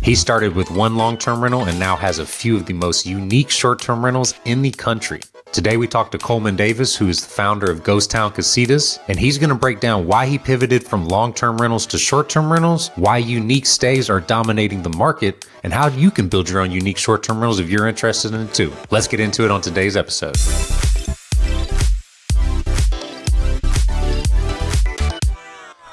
He started with one long-term rental and now has a few of the most unique short-term rentals in the country. Today we talked to Coleman Davis, who is the founder of Ghost Town Casitas, and he's going to break down why he pivoted from long-term rentals to short-term rentals, why unique stays are dominating the market, and how you can build your own unique short-term rentals if you're interested in it too. Let's get into it on today's episode.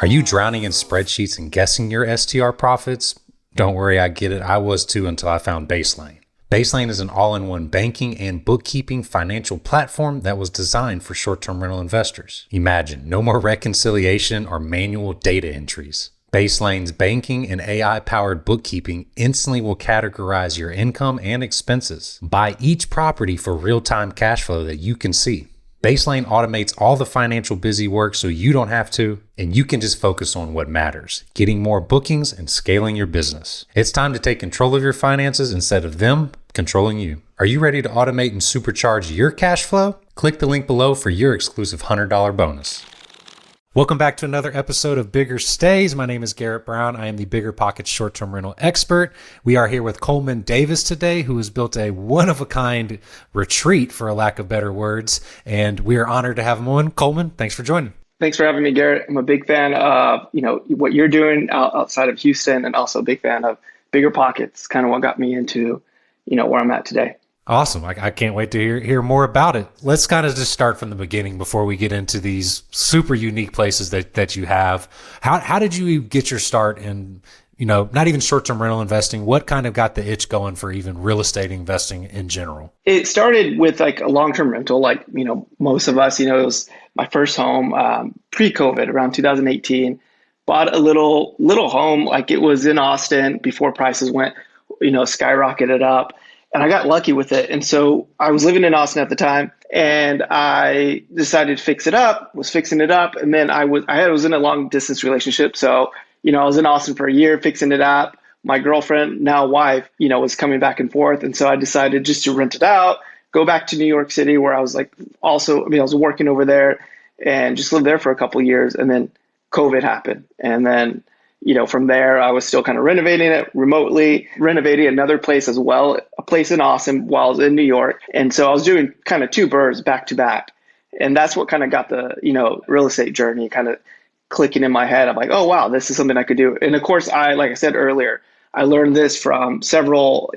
Are you drowning in spreadsheets and guessing your STR profits? Don't worry, I get it. I was too until I found Baselane. Baselane is an all-in-one banking and bookkeeping financial platform that was designed for short-term rental investors. Imagine, no more reconciliation or manual data entries. Baselane's banking and AI-powered bookkeeping instantly will categorize your income and expenses. Buy each property for real-time cash flow that you can see. Baselane automates all the financial busy work so you don't have to, and you can just focus on what matters, getting more bookings and scaling your business. It's time to take control of your finances instead of them controlling you. Are you ready to automate and supercharge your cash flow? Click the link below for your exclusive $100 bonus. Welcome back to another episode of BiggerStays. My name is Garrett Brown. I am the BiggerPockets short-term rental expert. We are here with Coleman Davis today, who has built a one-of-a-kind retreat, for a lack of better words, and we are honored to have him on. Coleman, thanks for joining. Thanks for having me, Garrett. I'm a big fan of what you're doing outside of Houston, and also a big fan of BiggerPockets. Kind of what got me into where I'm at today. Awesome. I can't wait to hear more about it. Let's kind of just start from the beginning before we get into these super unique places that you have. How did you get your start in, not even short-term rental investing? What kind of got the itch going for even real estate investing in general? It started with like a long-term rental, like, most of us, it was my first home pre-COVID around 2018. Bought a little home, like it was in Austin before prices went, skyrocketed up. And I got lucky with it. And so I was living in Austin at the time, and I decided to fix it up, was fixing it up. And then I was in a long distance relationship. So, I was in Austin for a year, fixing it up. My girlfriend, now wife, was coming back and forth. And so I decided just to rent it out, go back to New York City, where I was I was working over there and just lived there for a couple of years. And then COVID happened. And then from there, I was still kind of renovating it remotely, renovating another place as well, a place in Austin while I was in New York. And so I was doing kind of two birds back to back. And that's what kind of got the, real estate journey kind of clicking in my head. I'm like, oh, wow, this is something I could do. And of course, like I said earlier, I learned this from several,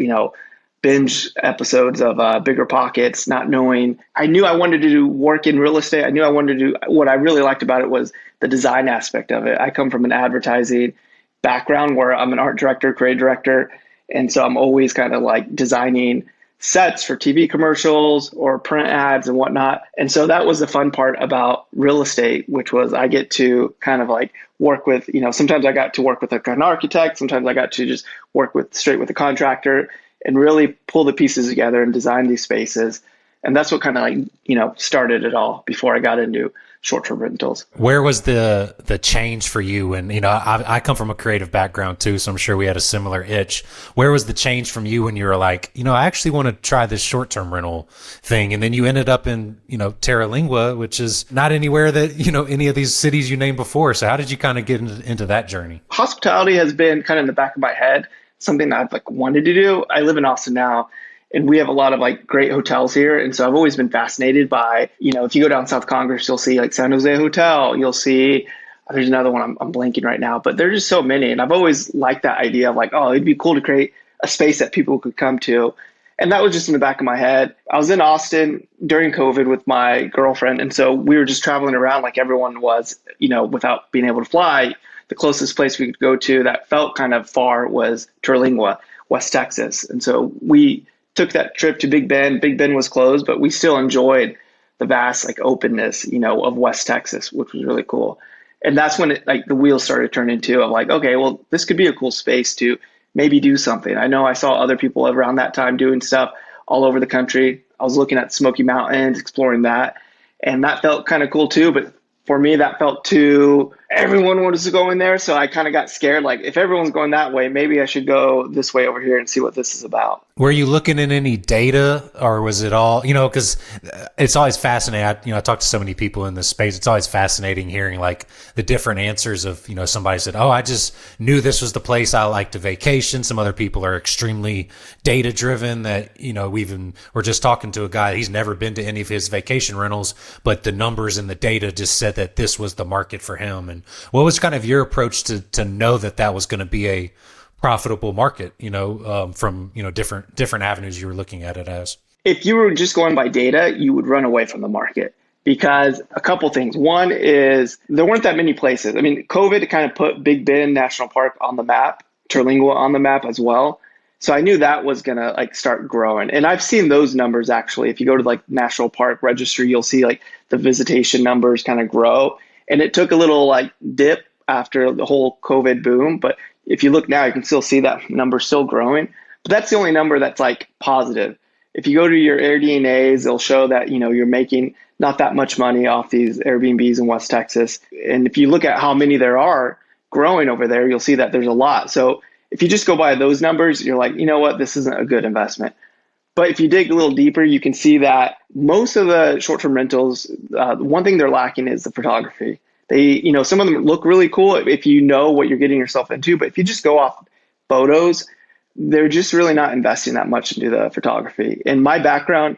binge episodes of BiggerPockets, not knowing. I knew I wanted to do work in real estate. I knew I wanted to do, what I really liked about it was the design aspect of it. I come from an advertising background where I'm an art director, creative director. And so I'm always kind of like designing sets for TV commercials or print ads and whatnot. And so that was the fun part about real estate, which was I get to kind of like work with, sometimes I got to work with an architect. Sometimes I got to just work straight with a contractor and really pull the pieces together and design these spaces. And that's what kind of started it all before I got into short-term rentals. Where was the change for you? And, I come from a creative background too, so I'm sure we had a similar itch. Where was the change from you when you were like, I actually want to try this short-term rental thing? And then you ended up in, Terralingua, which is not anywhere that, any of these cities you named before. So how did you kind of get into that journey? Hospitality has been kind of in the back of my head, something that I've wanted to do. I live in Austin now, and we have a lot of great hotels here. And so I've always been fascinated by, if you go down South Congress, you'll see San Jose Hotel. You'll see, there's another one I'm blanking right now, but there's just so many. And I've always liked that idea of it'd be cool to create a space that people could come to. And that was just in the back of my head. I was in Austin during COVID with my girlfriend. And so we were just traveling around like everyone was, without being able to fly. The closest place we could go to that felt kind of far was Terralingua, West Texas. And so we took that trip to Big Bend. Big Bend was closed, but we still enjoyed the vast openness, of West Texas, which was really cool. And that's when the wheels started turning too of okay, well, this could be a cool space to maybe do something. I know I saw other people around that time doing stuff all over the country. I was looking at Smoky Mountains, exploring that, and that felt kind of cool too. But for me, that felt too everyone was going there. So I kind of got scared. Like, if everyone's going that way, maybe I should go this way over here and see what this is about. Were you looking at any data, or was it all, because it's always fascinating. I talk to so many people in this space. It's always fascinating hearing like the different answers of, somebody said, oh, I just knew this was the place I like to vacation. Some other people are extremely data driven that, we're just talking to a guy. He's never been to any of his vacation rentals, but the numbers and the data just said that this was the market for him. And what was kind of your approach to know that was going to be a profitable market, from, different avenues you were looking at it as? If you were just going by data, you would run away from the market because a couple things. One is there weren't that many places. I mean, COVID kind of put Big Bend National Park on the map, Terlingua on the map as well. So I knew that was going to like start growing. And I've seen those numbers actually. If you go to like National Park Registry, you'll see like the visitation numbers kind of grow. And it took a little like dip after the whole COVID boom, but if you look now, you can still see that number still growing, but that's the only number that's like positive. If you go to your AirDNAs, they'll show that, you're making not that much money off these Airbnbs in West Texas. And if you look at how many there are growing over there, you'll see that there's a lot. So if you just go by those numbers, you're like, you know what, this isn't a good investment. But if you dig a little deeper, you can see that most of the short-term rentals, one thing they're lacking is the photography. They, some of them look really cool if you know what you're getting yourself into, but if you just go off photos, they're just really not investing that much into the photography. And my background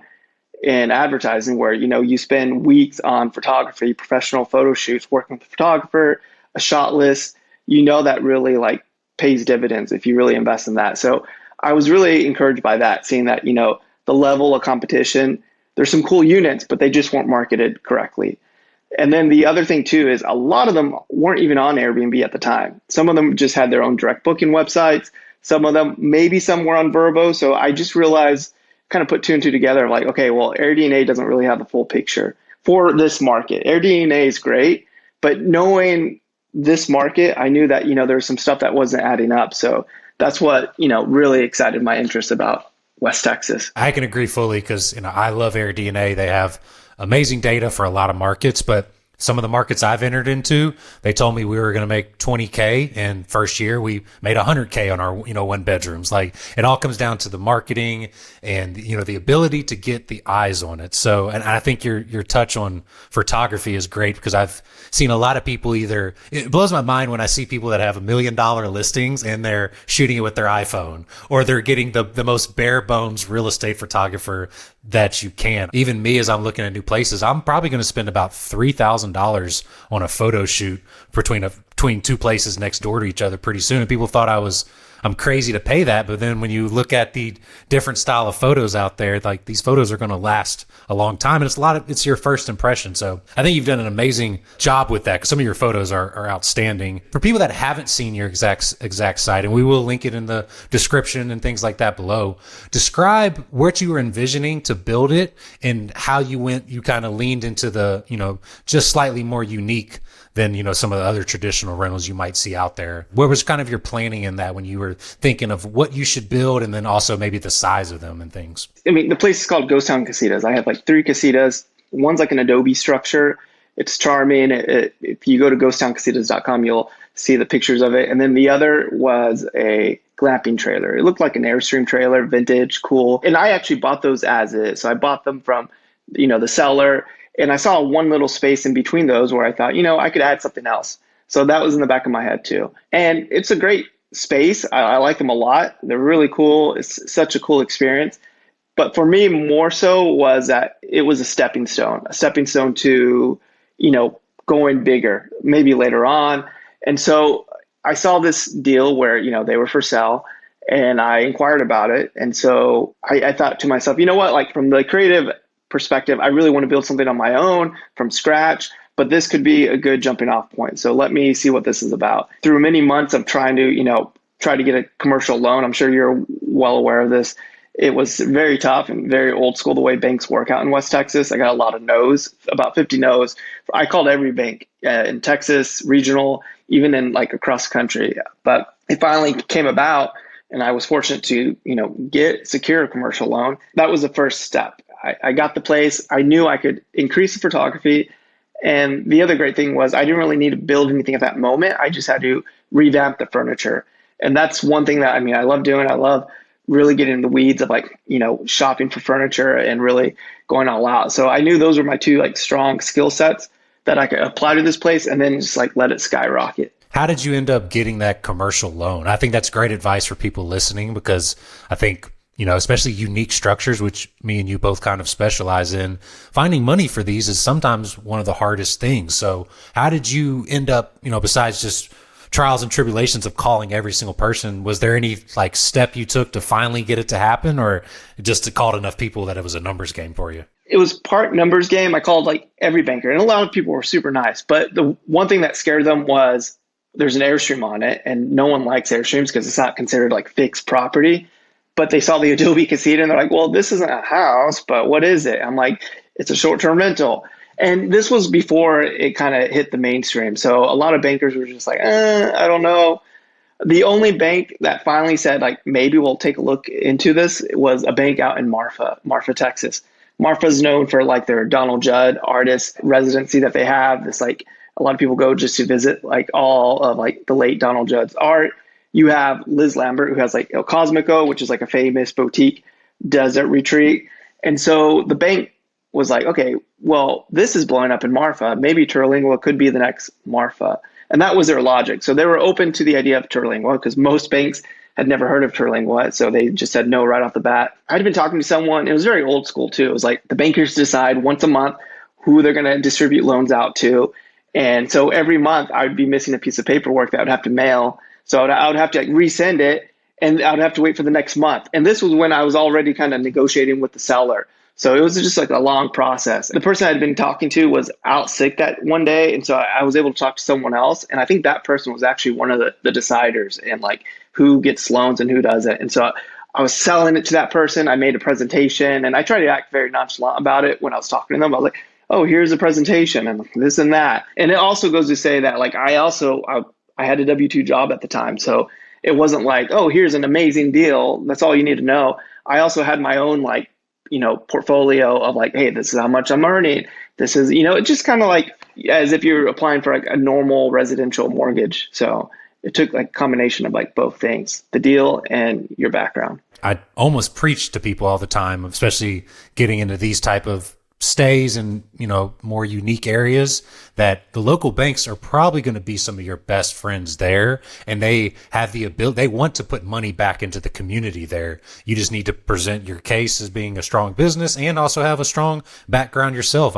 in advertising, where, you spend weeks on photography, professional photo shoots, working with a photographer, a shot list, that really like pays dividends if you really invest in that. So I was really encouraged by that, seeing that, the level of competition, there's some cool units, but they just weren't marketed correctly. And then the other thing too is a lot of them weren't even on Airbnb at the time. Some of them just had their own direct booking websites. Some of them, maybe some were on Vrbo. So I just realized, kind of put two and two together, like, okay, well, AirDNA doesn't really have the full picture for this market. AirDNA is great, but knowing this market, I knew that, there was some stuff that wasn't adding up. So that's what, really excited my interest about West Texas. I can agree fully because, I love AirDNA. They have amazing data for a lot of markets, but some of the markets I've entered into, they told me we were going to make 20K, and first year we made 100K on our, one bedrooms. Like, it all comes down to the marketing and, the ability to get the eyes on it. So, and I think your touch on photography is great because I've seen a lot of people it blows my mind when I see people that have $1 million listings and they're shooting it with their iPhone, or they're getting the most bare bones real estate photographer that you can. Even me, as I'm looking at new places, I'm probably going to spend about $3,000 on a photo shoot between two places next door to each other pretty soon. And people thought I'm crazy to pay that. But then when you look at the different style of photos out there, like, these photos are going to last a long time. And it's your first impression. So I think you've done an amazing job with that, because some of your photos are outstanding. For people that haven't seen your exact site, and we will link it in the description and things like that below, describe what you were envisioning to build it and how you kind of leaned into the, just slightly more unique than, some of the other traditional rentals you might see out there. What was kind of your planning in that when you were thinking of what you should build, and then also maybe the size of them and things? I mean, the place is called Ghost Town Casitas. I have like 3 casitas. One's like an adobe structure. It's charming. If you go to ghosttowncasitas.com, you'll see the pictures of it. And then the other was a glamping trailer. It looked like an Airstream trailer, vintage, cool. And I actually bought those as is. So I bought them from, the seller. And I saw one little space in between those where I thought, I could add something else. So that was in the back of my head too. And it's a great space. I like them a lot. They're really cool. It's such a cool experience. But for me, more so was that it was a stepping stone to, going bigger, maybe later on. And so I saw this deal where, they were for sale, and I inquired about it. And so I thought to myself, you know what, like, from the creative perspective, I really want to build something on my own from scratch, but this could be a good jumping off point. So let me see what this is about. Through many months of trying to, try to get a commercial loan, I'm sure you're well aware of this. It was very tough and very old school the way banks work out in West Texas. I got a lot of no's, about 50 no's. I called every bank in Texas, regional, even in like across the country. But it finally came about, and I was fortunate to, secure a commercial loan. That was the first step. I got the place. I knew I could increase the photography, And the other great thing was I didn't really need to build anything at that moment. I just had to revamp the furniture. And that's one thing that, I mean, I love doing. I love really getting in the weeds of like, shopping for furniture and really going all out. So I knew those were my two like strong skill sets that I could apply to this place and then just like let it skyrocket. How did you end up getting that commercial loan? I think that's great advice for people listening, because I think, especially unique structures, which me and you both kind of specialize in, finding money for these is sometimes one of the hardest things. So how did you end up, besides just trials and tribulations of calling every single person, was there any like step you took to finally get it to happen, or just to call enough people that it was a numbers game for you? It was part numbers game. I called like every banker, and a lot of people were super nice. But the one thing that scared them was there's an Airstream on it, and no one likes Airstreams because it's not considered like fixed property. But they saw the Adobe Casita and they're like, well, this isn't a house, but what is it? I'm like, it's a short-term rental. And this was before it kind of hit the mainstream. So a lot of bankers were just like, I don't know. The only bank that finally said, like, maybe we'll take a look into this was a bank out in Marfa, Texas. Marfa's known for like their Donald Judd artist residency that they have. It's like a lot of people go just to visit like all of like the late Donald Judd's art. You have Liz Lambert, who has like El Cosmico, which is like a famous boutique desert retreat. And so the bank was like, okay, well, this is blowing up in Marfa. Maybe Terlingua could be the next Marfa. And that was their logic. So they were open to the idea of Terlingua because most banks had never heard of Terlingua. So they just said no right off the bat. I'd been talking to someone, it was very old school too. It was like the bankers decide once a month who they're going to distribute loans out to. And so every month I would be missing a piece of paperwork that I would have to mail. So I would have to like resend it, and I would have to wait for the next month. And this was when I was already kind of negotiating with the seller. So it was just like a long process. The person I'd been talking to was out sick that one day. And so I was able to talk to someone else. And I think that person was actually one of the deciders and like who gets loans and who doesn't. And so I was selling it to that person. I made a presentation and I tried to act very nonchalant about it when I was talking to them. I was like, oh, here's a presentation and this and that. And it also goes to say that like I had a W-2 job at the time. So it wasn't like, oh, here's an amazing deal. That's all you need to know. I also had my own like, portfolio of like, hey, this is how much I'm earning. This is, it just kind of like as if you're applying for like a normal residential mortgage. So it took like a combination of like both things, the deal and your background. I almost preach to people all the time, especially getting into these type of stays and, more unique areas, that the local banks are probably going to be some of your best friends there. And they have the ability, they want to put money back into the community there. You just need to present your case as being a strong business and also have a strong background yourself.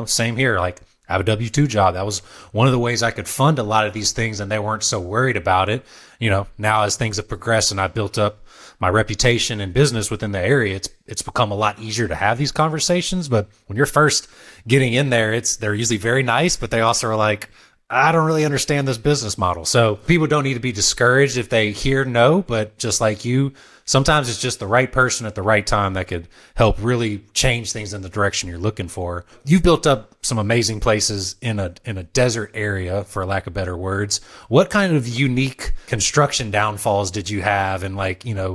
Same here. Like I have a W-2 job. That was one of the ways I could fund a lot of these things, and they weren't so worried about it. Now as things have progressed and I built up my reputation and business within the area, it's become a lot easier to have these conversations. But when you're first getting in there, they're usually very nice, but they also are like, I don't really understand this business model. So people don't need to be discouraged if they hear no, but just like you, sometimes it's just the right person at the right time that could help really change things in the direction you're looking for. You've built up some amazing places in a desert area, for lack of better words. What kind of unique construction downfalls did you have, and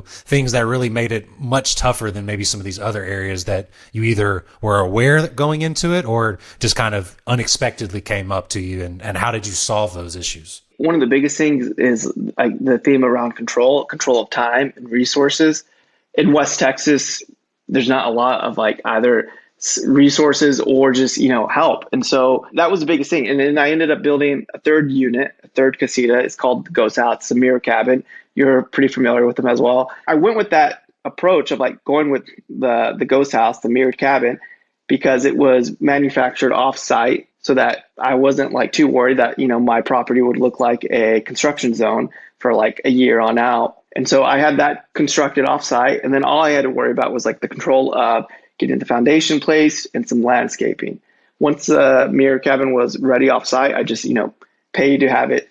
things that really made it much tougher than maybe some of these other areas that you either were aware that going into it or just kind of unexpectedly came up to you, and how did you solve those issues? One of the biggest things is like the theme around control of time and resources. In West Texas, there's not a lot of like either resources or just, help. And so that was the biggest thing. And then I ended up building a third unit, a third casita. It's called the Ghost House. It's a mirror cabin. You're pretty familiar with them as well. I went with that approach of like going with the Ghost House, the mirrored cabin, because it was manufactured off site, so that I wasn't like too worried that, my property would look like a construction zone for like a year on out. And so I had that constructed off site. And then all I had to worry about was like the control of getting the foundation placed and some landscaping. Once the mirror cabin was ready off site, I just, paid to have it,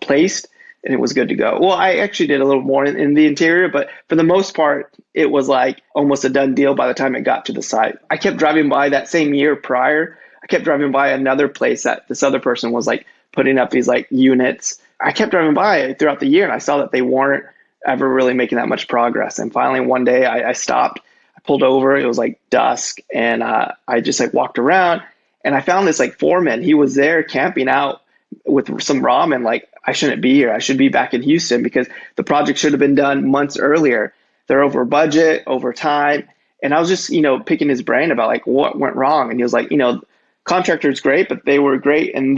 placed, and it was good to go. Well, I actually did a little more in the interior, but for the most part, it was like almost a done deal by the time it got to the site. I kept driving by that same year prior. I kept driving by another place that this other person was like putting up these like units. I kept driving by throughout the year, and I saw that they weren't ever really making that much progress. And finally, one day I stopped, I pulled over, it was like dusk, and I just like walked around, And I found this like foreman. He was there camping out with some ramen. Like, I shouldn't be here. I should be back in Houston because the project should have been done months earlier. They're over budget, over time. And I was just, picking his brain about like what went wrong. And he was like, contractors great, but they were great in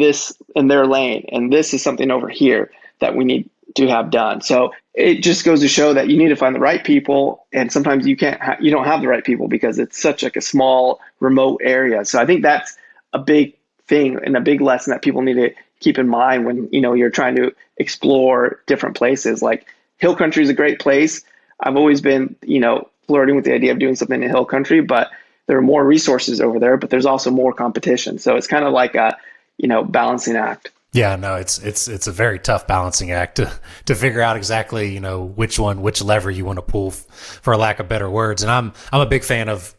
their lane. And this is something over here that we need to have done. So it just goes to show that you need to find the right people. And sometimes you you don't have the right people because it's such like a small remote area. So I think that's a big thing and a big lesson that people need to keep in mind when, you're trying to explore different places. Like, hill country is a great place. I've always been, flirting with the idea of doing something in hill country, but there are more resources over there, but there's also more competition. So it's kind of like a, balancing act. Yeah, no, it's a very tough balancing act to figure out exactly, which lever you want to pull, for lack of better words. And I'm a big fan of,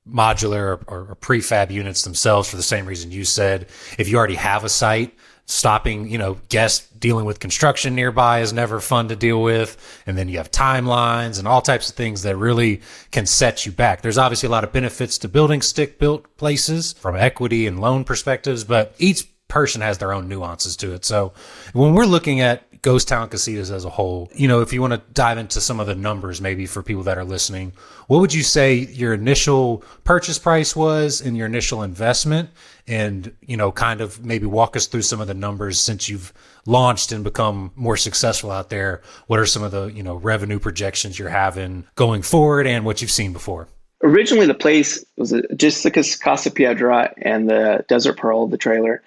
modular or prefab units themselves for the same reason you said. If you already have a site, stopping, guests dealing with construction nearby is never fun to deal with. And then you have timelines and all types of things that really can set you back. There's obviously a lot of benefits to building stick-built places from equity and loan perspectives, but each person has their own nuances to it. So when we're looking at ghost town casitas as a whole, if you want to dive into some of the numbers, maybe for people that are listening, what would you say your initial purchase price was and your initial investment? And, kind of maybe walk us through some of the numbers since you've launched and become more successful out there. What are some of the, revenue projections you're having going forward and what you've seen before? Originally, the place was just the Casa Piedra and the Desert Pearl, the trailer.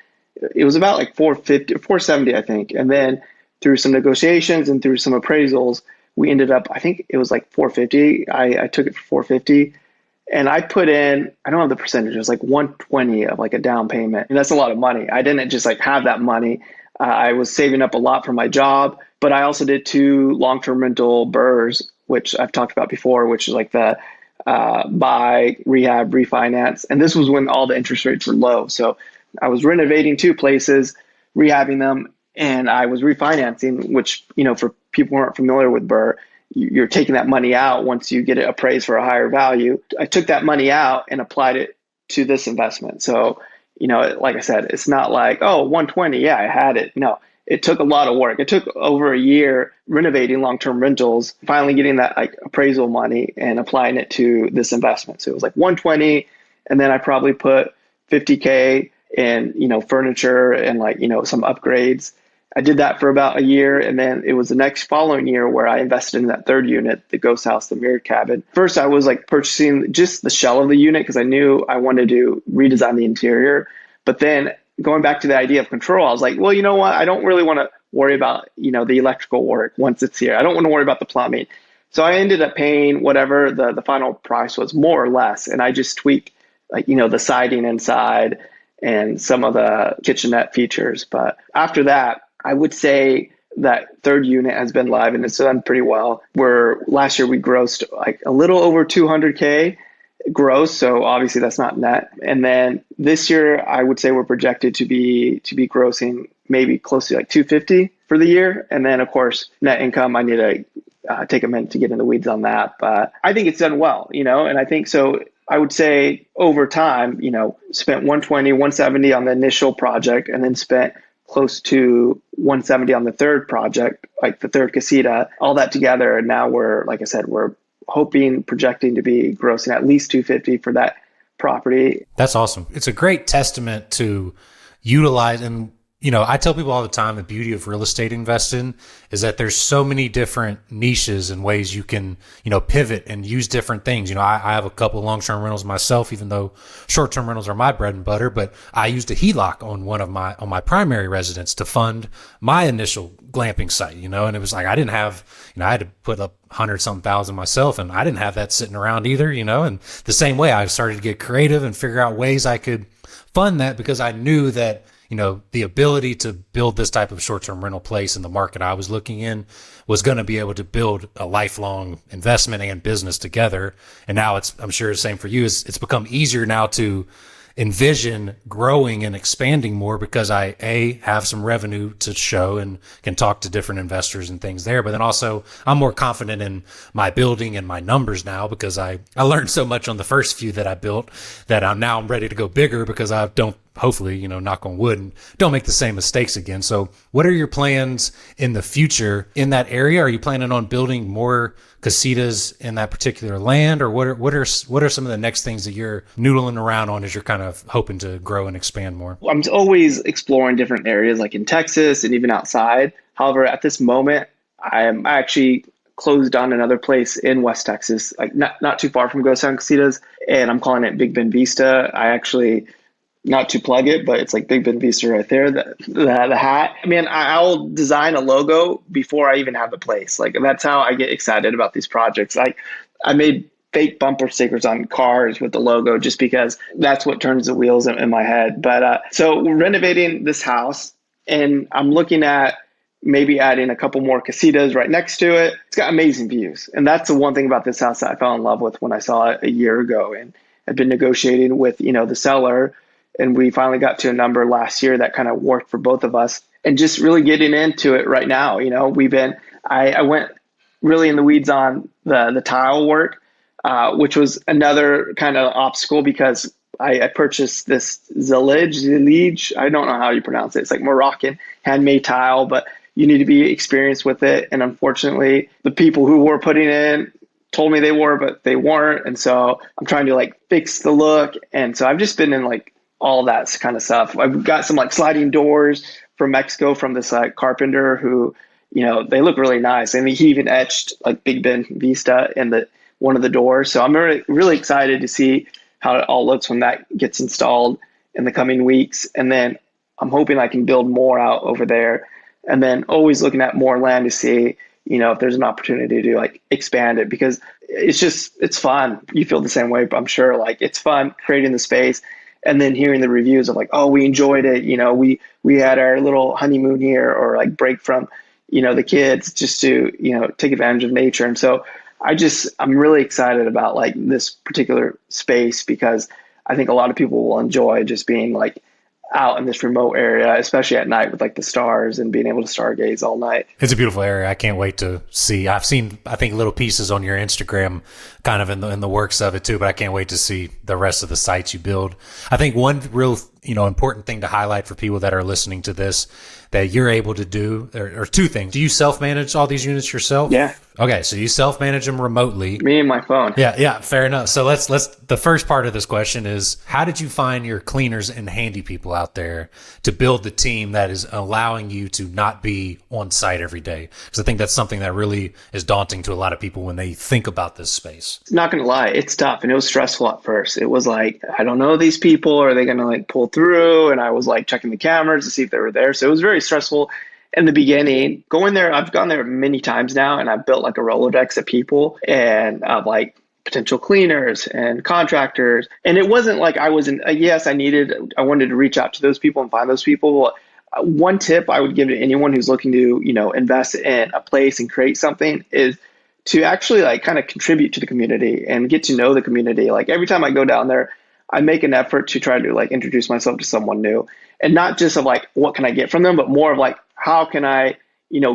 It was about like 450, 470, I think. And then through some negotiations and through some appraisals, we ended up, I think it was like 450. I took it for 450. And I put in, I don't have the percentage, it was like 120 of like a down payment. And that's a lot of money. I didn't just like have that money. I was saving up a lot for my job, but I also did 2 long-term rental BRRRRs, which I've talked about before, which is like the buy, rehab, refinance. And this was when all the interest rates were low. So I was renovating 2 places, rehabbing them, and I was refinancing, which, for people who aren't familiar with BRRRR, you're taking that money out once you get it appraised for a higher value. I took that money out and applied it to this investment. So, like I said, it's not like, oh, 120, yeah, I had it. No, it took a lot of work. It took over a year renovating long-term rentals, finally getting that like appraisal money and applying it to this investment. So it was like 120, and then I probably put 50K in, furniture and like, some upgrades. I did that for about a year, and then it was the next following year where I invested in that 3rd unit, the ghost house, the mirrored cabin. First, I was like purchasing just the shell of the unit because I knew I wanted to redesign the interior. But then going back to the idea of control, I was like, well, you know what? I don't really want to worry about, the electrical work once it's here. I don't want to worry about the plumbing. So I ended up paying whatever the final price was, more or less. And I just tweaked like, the siding inside and some of the kitchenette features. But after that, I would say that 3rd unit has been live and it's done pretty well. Where last year we grossed like a little over 200K gross. So obviously that's not net. And then this year, I would say we're projected to be grossing maybe close to like 250 for the year. And then of course, net income, I need to take a minute to get in the weeds on that. But I think it's done well, and I think so. I would say over time, spent 120, 170 on the initial project and then spent close to 170 on the 3rd project, like the 3rd casita, all that together. And now we're, like I said, we're projecting to be grossing at least 250 for that property. That's awesome. It's a great testament to utilize. And, I tell people all the time, the beauty of real estate investing is that there's so many different niches and ways you can, pivot and use different things. I have a couple of long-term rentals myself, even though short-term rentals are my bread and butter, but I used a HELOC on my primary residence to fund my initial glamping site, and it was like, I didn't have, I had to put up 100-something thousand myself, and I didn't have that sitting around either, and the same way I started to get creative and figure out ways I could fund that because I knew that, the ability to build this type of short-term rental place in the market I was looking in was going to be able to build a lifelong investment and business together. And now I'm sure the same for you, it's become easier now to envision growing and expanding more because I have some revenue to show and can talk to different investors and things there. But then also I'm more confident in my building and my numbers now because I learned so much on the first few that I built that I'm ready to go bigger because I don't, hopefully, knock on wood, and don't make the same mistakes again. So what are your plans in the future in that area? Are you planning on building more casitas in that particular land, or what are some of the next things that you're noodling around on as you're kind of hoping to grow and expand more? I'm always exploring different areas like in Texas and even outside. However, at this moment, I'm actually closed on another place in West Texas, like not too far from Ghost Town Casitas, and I'm calling it Big Bend Vista. I actually, not to plug it, but it's like Big Bend Vista right there, the hat. I mean, I'll design a logo before I even have the place. Like that's how I get excited about these projects. I made fake bumper stickers on cars with the logo just because that's what turns the wheels in my head. But so we're renovating this house, and I'm looking at maybe adding a couple more casitas right next to it. It's got amazing views. And that's the one thing about this house that I fell in love with when I saw it a year ago, and I've been negotiating with, the seller. And we finally got to a number last year that kind of worked for both of us, and just really getting into it right now. I went really in the weeds on the tile work, which was another kind of obstacle because I purchased this zilage. I don't know how you pronounce it. It's like Moroccan handmade tile, but you need to be experienced with it. And unfortunately, the people who were putting in told me they were, but they weren't. And so I'm trying to fix the look. And so I've just been in all that kind of stuff. I've got some sliding doors from Mexico from this carpenter who, they look really nice. And he even etched Big Bend Vista in one of the doors. So I'm really, really excited to see how it all looks when that gets installed in the coming weeks. And then I'm hoping I can build more out over there, and then always looking at more land to see, if there's an opportunity to expand it, because it's fun. You feel the same way, but I'm sure it's fun creating the space. And then hearing the reviews of oh, we enjoyed it. We had our little honeymoon here, or break from, the kids just to, take advantage of nature. And so I'm really excited about this particular space, because I think a lot of people will enjoy just being out in this remote area, especially at night with the stars and being able to stargaze all night. It's a beautiful area. I can't wait to see. I've seen, I think, little pieces on your Instagram kind of in the works of it too, but I can't wait to see the rest of the sites you build. I think one real, important thing to highlight for people that are listening to this that you're able to do, or two things. Do you self-manage all these units yourself? Yeah. Okay, so you self-manage them remotely. Me and my phone. Yeah, fair enough. So let's the first part of this question is, how did you find your cleaners and handy people out there to build the team that is allowing you to not be on site every day? Because I think that's something that really is daunting to a lot of people when they think about this space. Not going to lie, it's tough, and it was stressful at first. It was I don't know these people. Are they going to pull through? And I was checking the cameras to see if they were there. So it was very stressful in the beginning. Going there, I've gone there many times now, and I've built a Rolodex of people and of potential cleaners and contractors. And it wasn't I wasn't, yes, I wanted to reach out to those people and find those people. One tip I would give to anyone who's looking to, invest in a place and create something is to actually kind of contribute to the community and get to know the community. Every time I go down there, I make an effort to try to introduce myself to someone new, and not just of what can I get from them, but more of how can I,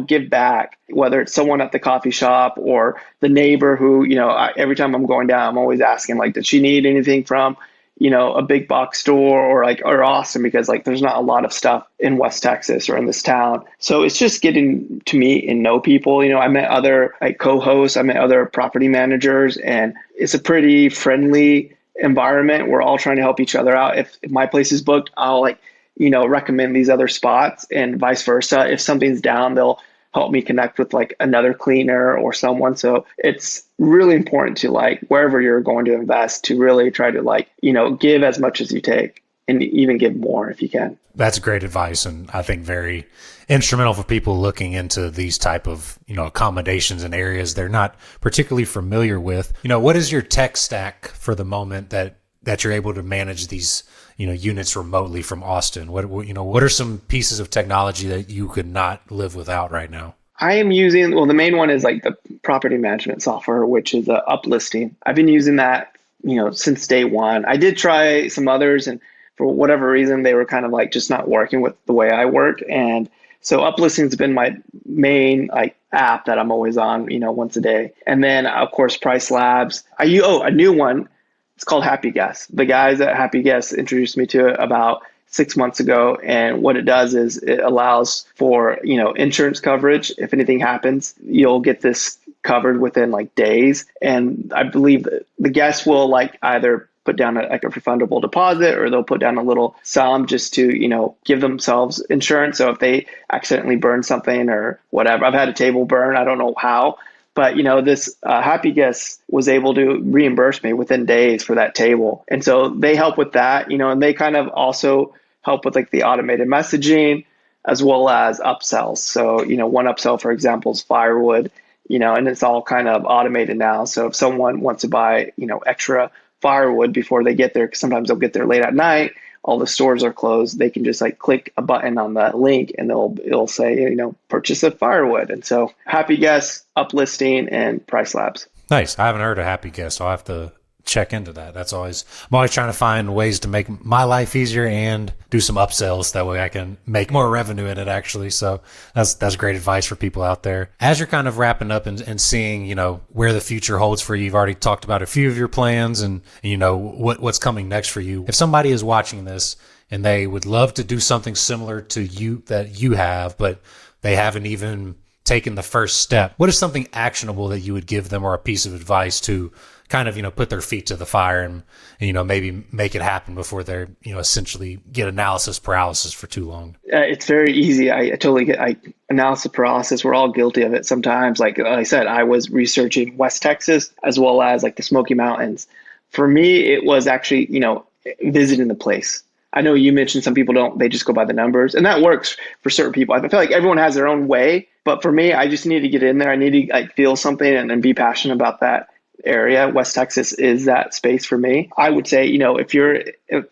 give back, whether it's someone at the coffee shop or the neighbor who, every time I'm going down, I'm always asking did she need anything from, a big box store or Austin, because there's not a lot of stuff in West Texas or in this town. So it's just getting to meet and know people. I met other co-hosts, I met other property managers, and it's a pretty friendly environment. We're all trying to help each other out. If my place is booked, I'll recommend these other spots, and vice versa. If something's down, they'll help me connect with another cleaner or someone. So it's really important to wherever you're going to invest, to really try to give as much as you take, and even give more if you can. That's great advice, and I think very instrumental for people looking into these type of, accommodations in areas they're not particularly familiar with. What is your tech stack for the moment that you're able to manage these, units remotely from Austin? What are some pieces of technology that you could not live without right now? I am using, the main one is the property management software, which is Uplisting. I've been using that, since day one. I did try some others, and for whatever reason, they were kind of like just not working with the way I work. And so Uplisting's been my main like app that I'm always on, once a day. And then of course Price Labs. A new one. It's called Happy Guess. The guys at Happy Guess introduced me to it about 6 months ago. And what it does is it allows for, insurance coverage. If anything happens, you'll get this covered within like days. And I believe that the guest will like either put down a refundable deposit, or they'll put down a little sum just to, give themselves insurance. So if they accidentally burn something or whatever, I've had a table burn, I don't know how, but this Happy Guest was able to reimburse me within days for that table. And so they help with that, and they kind of also help with like the automated messaging as well as upsells. So, one upsell, for example, is firewood, and it's all kind of automated now. So if someone wants to buy, extra firewood before they get there, because sometimes they'll get there late at night, all the stores are closed, they can just like click a button on the link and it'll say, purchase of firewood. And so Happy Guess, Uplisting, and Price Labs. Nice. I haven't heard of Happy Guest, so I'll have to check into that. I'm always trying to find ways to make my life easier and do some upsells. That way I can make more revenue in it, actually. So that's great advice for people out there. As you're kind of wrapping up and seeing, where the future holds for you, you've already talked about a few of your plans and what's coming next for you. If somebody is watching this and they would love to do something similar to you that you have, but they haven't even taken the first step, what is something actionable that you would give them, or a piece of advice to kind of, put their feet to the fire and maybe make it happen before they're, essentially get analysis paralysis for too long? It's very easy. I totally get analysis paralysis. We're all guilty of it sometimes. Like I said, I was researching West Texas as well as like the Smoky Mountains. For me, it was actually, visiting the place. I know you mentioned some people they just go by the numbers, and that works for certain people. I feel like everyone has their own way, but for me, I just need to get in there. I need to feel something and be passionate about that area. West Texas is that space for me. I would say, if you're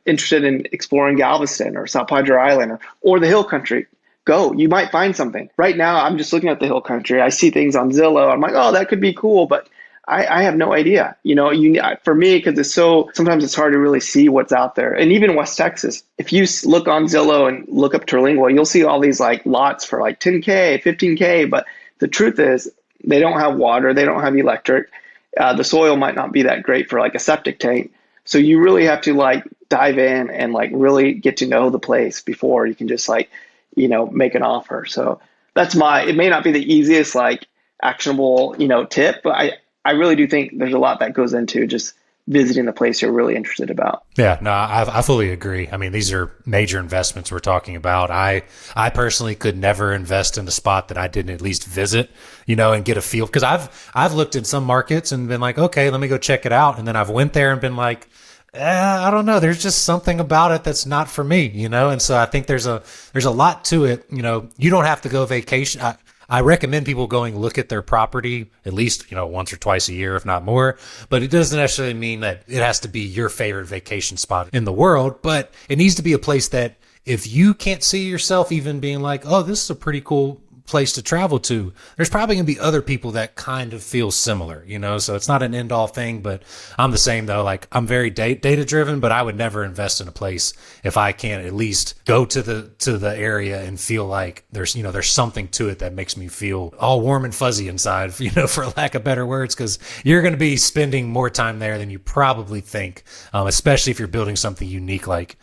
interested in exploring Galveston or South Padre Island or the Hill Country, go. You might find something. Right now, I'm just looking at the Hill Country. I see things on Zillow. I'm like, oh, that could be cool, but I have no idea. For me, because sometimes it's hard to really see what's out there. And even West Texas, if you look on Zillow and look up Terlingua, you'll see all these like lots for like 10K, 15K. But the truth is, they don't have water. They don't have electric. The soil might not be that great for like a septic tank. So you really have to like dive in and like really get to know the place before you can just like, make an offer. So it may not be the easiest like actionable, tip, but I really do think there's a lot that goes into just visiting the place you're really interested about. Yeah, no, I fully agree. I mean, these are major investments we're talking about. I personally could never invest in a spot that I didn't at least visit, and get a feel. Because I've looked in some markets and been like, okay, let me go check it out. And then I've went there and been like, I don't know. There's just something about it that's not for me, And so I think there's a lot to it. You don't have to go vacation. I recommend people going look at their property at least, once or twice a year, if not more. But it doesn't necessarily mean that it has to be your favorite vacation spot in the world. But it needs to be a place that if you can't see yourself even being like, oh, this is a pretty cool place to travel to, there's probably going to be other people that kind of feel similar, so it's not an end all thing. But I'm the same though. Like I'm very data driven, but I would never invest in a place if I can't at least go to the area and feel like there's something to it that makes me feel all warm and fuzzy inside, for lack of better words, because you're going to be spending more time there than you probably think, especially if you're building something unique like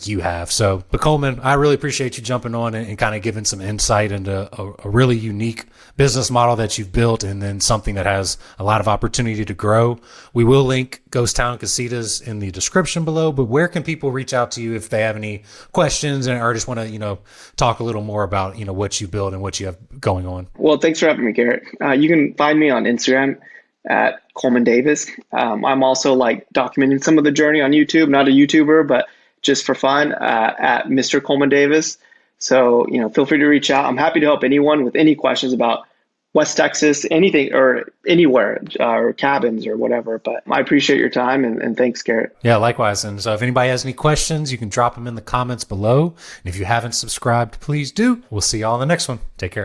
you have. So, but Coleman, I really appreciate you jumping on and kind of giving some insight into a really unique business model that you've built, and then something that has a lot of opportunity to grow. We will link Ghost Town Casitas in the description below, but where can people reach out to you if they have any questions or just want to, talk a little more about, what you build and what you have going on? Well, thanks for having me, Garrett. You can find me on Instagram at Coleman Davis. I'm also like documenting some of the journey on YouTube, not a YouTuber, but just for fun, at Mr. Coleman Davis. So, feel free to reach out. I'm happy to help anyone with any questions about West Texas, anything or anywhere, or cabins or whatever. But I appreciate your time and thanks, Garrett. Yeah, likewise. And so if anybody has any questions, you can drop them in the comments below. And if you haven't subscribed, please do. We'll see y'all in the next one. Take care.